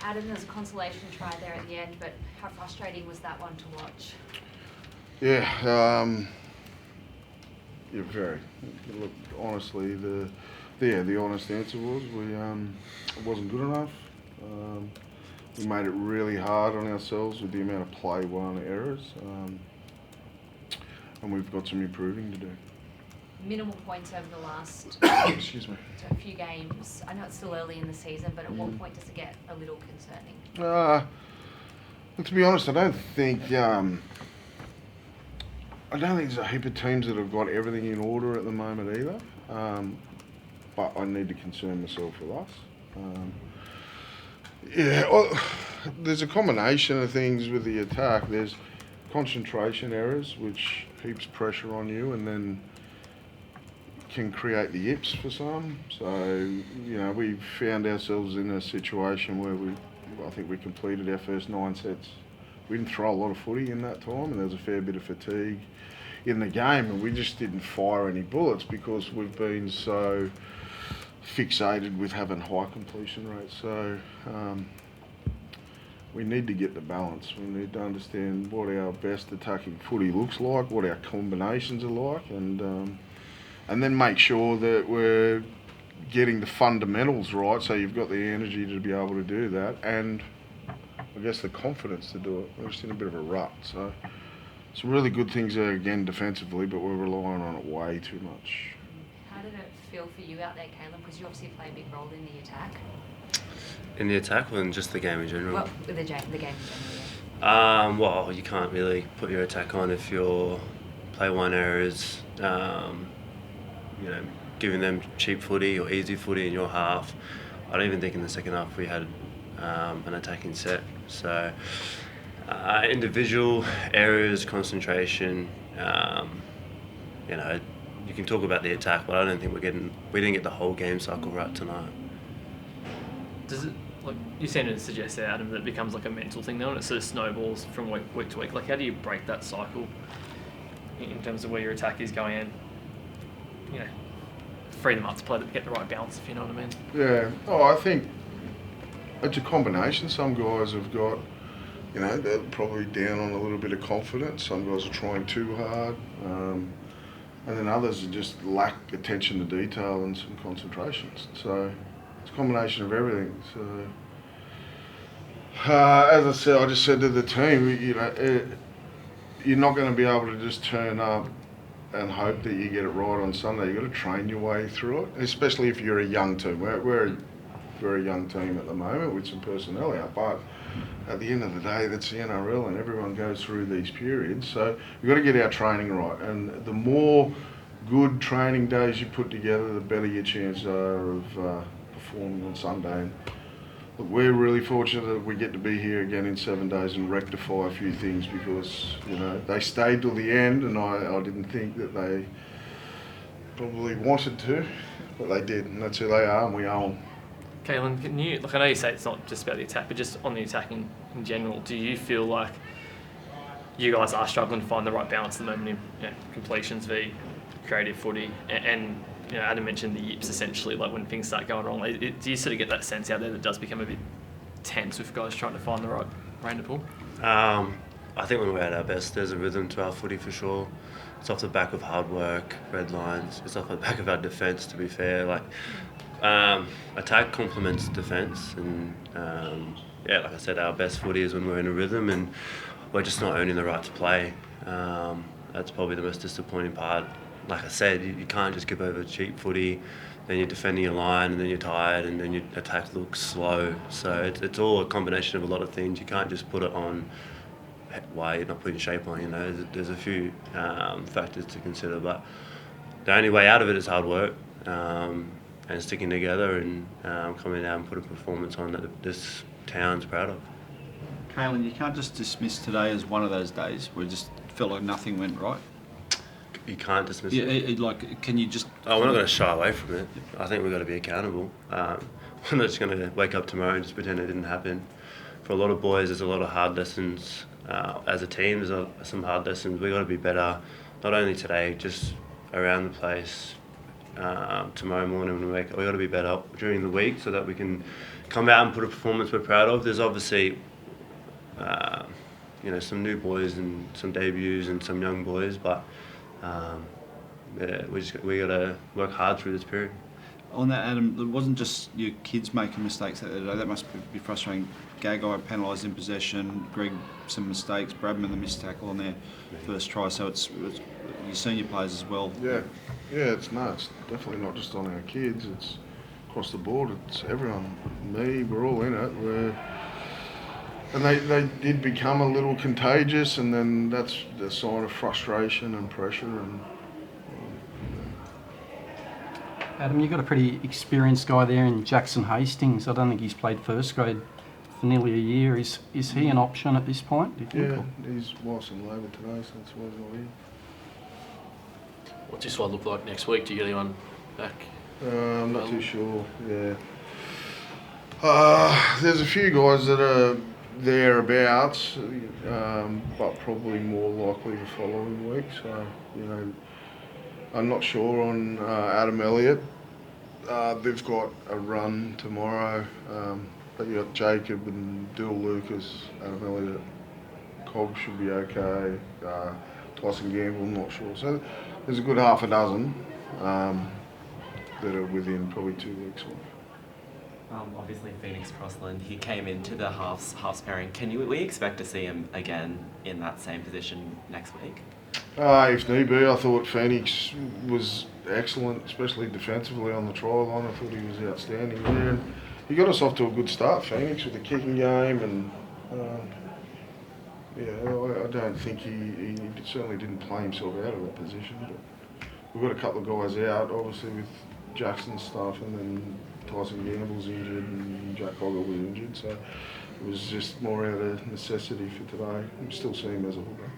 Adam, there was a consolation try there at the end, but how frustrating was that one to watch? Yeah, very. Look, honestly, the honest answer was it wasn't good enough. We made it really hard on ourselves with the amount of play one errors, and we've got some improving to do. Minimal points over the last Excuse me. few games. I know it's still early in the season, but at what point does it get a little concerning? To be honest, I don't think there's a heap of teams that have got everything in order at the moment either. But I need to concern myself with us. There's a combination of things with the attack. There's concentration errors, which heaps pressure on you, and then can create the yips for some. So, we found ourselves in a situation where I think we completed our first 9 sets. We didn't throw a lot of footy in that time, and there was a fair bit of fatigue in the game, and we just didn't fire any bullets because we've been so fixated with having high completion rates. So we need to get the balance. We need to understand what our best attacking footy looks like, what our combinations are like, and then make sure that we're getting the fundamentals right, so you've got the energy to be able to do that, and I guess the confidence to do it. We're just in a bit of a rut, so some really good things there again defensively, but we're relying on it way too much. How did it feel for you out there, Caleb? Because you obviously play a big role in the attack. In the attack or in just the game in general? Well, the game in general, yeah. Well, you can't really put your attack on if your play one errors, giving them cheap footy or easy footy in your half. I don't even think in the second half we had an attacking set. So individual errors, concentration, you can talk about the attack, but I don't think we didn't get the whole game cycle right tonight. Does it, like you seem to suggest there, Adam, that it becomes like a mental thing now and it sort of snowballs from week to week? Like, how do you break that cycle in terms of where your attack is going in? Free them up to play to get the right balance, if you know what I mean. Yeah. I think it's a combination. Some guys have got, they're probably down on a little bit of confidence. Some guys are trying too hard. And then others just lack attention to detail and some concentrations. So it's a combination of everything. So as I said, I just said to the team, you're not going to be able to just turn up and hope that you get it right on Sunday. You've got to train your way through it, especially if you're a young team. We're a very young team at the moment with some personnel out, but at the end of the day, that's the NRL and everyone goes through these periods. So we've got to get our training right, and the more good training days you put together, the better your chances are of performing on Sunday. And look, we're really fortunate that we get to be here again in 7 days and rectify a few things because, they stayed till the end, and I didn't think that they probably wanted to, but they did, and that's who they are, and we owe them. Kaylin, can you, I know you say it's not just about the attack, but just on the attack in general, do you feel like you guys are struggling to find the right balance at the moment in completions v creative footy? And Adam mentioned the yips essentially, like when things start going wrong. Do you sort of get that sense out there that does become a bit tense with guys trying to find the right rein to pull? I think when we're at our best, there's a rhythm to our footy for sure. It's off the back of hard work, red lines. It's off the back of our defence, to be fair. Attack complements defence, and like I said, our best footy is when we're in a rhythm and we're just not earning the right to play. That's probably the most disappointing part. Like I said, you can't just give over cheap footy, then you're defending your line, and then you're tired, and then your attack looks slow. So it's all a combination of a lot of things. You can't just put it on why you're not putting shape on. There's a few factors to consider, but the only way out of it is hard work. And sticking together and coming out and putting a performance on that this town's proud of. Kaylin, you can't just dismiss today as one of those days where it just felt like nothing went right. You can't dismiss it. Can you just... Oh, we're not going to shy away from it. I think we've got to be accountable. We're not just going to wake up tomorrow and just pretend it didn't happen. For a lot of boys, there's a lot of hard lessons. As a team, there's some hard lessons. We've got to be better, not only today, just around the place. Tomorrow morning when we wake up, we've got to be better during the week so that we can come out and put a performance we're proud of. There's obviously, some new boys and some debuts and some young boys, but we got to work hard through this period. On that, Adam, it wasn't just your kids making mistakes that day. That must be frustrating. Gagai penalised in possession, Greg some mistakes, Bradman the missed tackle on their first try. So it's your senior players as well. Yeah, it's definitely not just on our kids. It's across the board. It's everyone. Me, we're all in it. And they did become a little contagious, and then that's the sign of frustration and pressure. And Adam, you've got a pretty experienced guy there in Jackson Hastings. I don't think he's played first grade for nearly a year. Is he an option at this point, do you think? Yeah, his wife's in labour today, so that's why he's not here. What's your squad look like next week? Do you get anyone back? I'm not too sure, yeah. There's a few guys that are thereabouts, but probably more likely the following week. So, I'm not sure on Adam Elliott. They've got a run tomorrow, but you got Jacob and Dill Lucas, Adam Elliott, Cobb should be okay. Tyson Gamble, not sure. So there's a good half a dozen that are within probably 2 weeks off. Obviously, Phoenix Crossland, he came into the halves pairing. We expect to see him again in that same position next week? If need be. I thought Phoenix was excellent, especially defensively on the try line. I thought he was outstanding there. And he got us off to a good start, Phoenix, with the kicking game. And I don't think he certainly didn't play himself out of that position. But we've got a couple of guys out, obviously, with Jackson's stuff, and then Tyson Gamble's injured and Jack Hoggle was injured. So it was just more out of necessity for today. We still see him as a hooker.